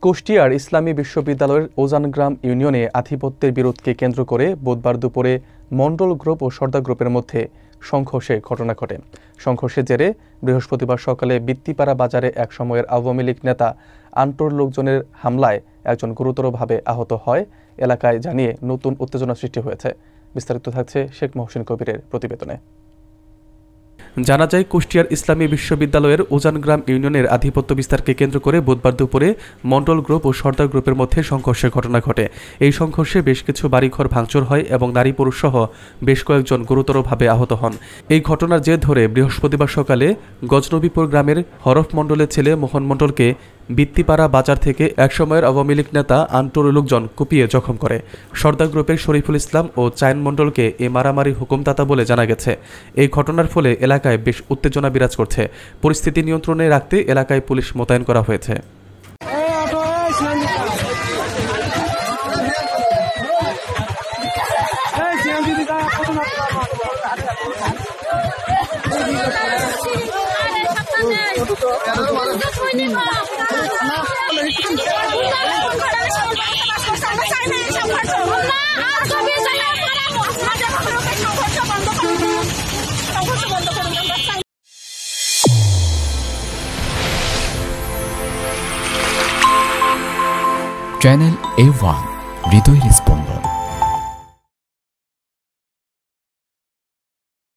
কুষ্টিয়ার ইসলামী বিশ্ববিদ্যালয়ের ওজানগ্রাম ইউনিয়নে আধিপত্যের বিরোধকে কেন্দ্র করে বুধবার দুপুরে মণ্ডল গ্রুপ ও সর্দার গ্রুপের মধ্যে সংঘর্ষের ঘটনা ঘটে। সংঘর্ষের জেরে বৃহস্পতিবার সকালে বৃত্তিপাড়া বাজারে এক সময়ের আওয়ামী লীগ নেতা আন্টোর লোকজনের হামলায় একজন গুরুতরভাবে আহত হয়। এলাকায় জানিয়ে নতুন উত্তেজনা সৃষ্টি হয়েছে। বিস্তারিত থাকছে শেখ মহসিন কবিরের প্রতিবেদনে। জানা যায়, কুষ্টিয়ার ইসলামী বিশ্ববিদ্যালয়ের ওজানগ্রাম ইউনিয়নের আধিপত্য বিস্তারকে কেন্দ্র করে বুধবার দুপুরে মণ্ডল গ্রুপ ও সর্দার গ্রুপের মধ্যে সংঘর্ষের ঘটনা ঘটে। এই সংঘর্ষে বেশ কিছু বাড়িঘর ভাঙচুর হয় এবং নারী পুরুষ সহ বেশ কয়েকজন গুরুতরভাবে আহত হন। এই ঘটনার জের ধরে বৃহস্পতিবার সকালে গজনবীপুর গ্রামের হরফ মণ্ডলের ছেলে মোহন মণ্ডলকে বৃত্তিপাড়া বাজার থেকে একসময়ের আওয়ামী লীগ নেতা আন্টোর লোকজন কুপিয়ে জখম করে। সর্দার গ্রুপের শরীফুল ইসলাম ও চায়ন মণ্ডলকে এ মারামারি হুকুমদাতা বলে জানা গেছে। এই ঘটনার ফলে এলাকায় বেশ উত্তেজনা বিরাজ করছে। পরিস্থিতি নিয়ন্ত্রণে রাখতে এলাকায় পুলিশ মোতায়েন করা হয়েছে। চ্যানেল A1 হৃদয়ের স্পন্দন।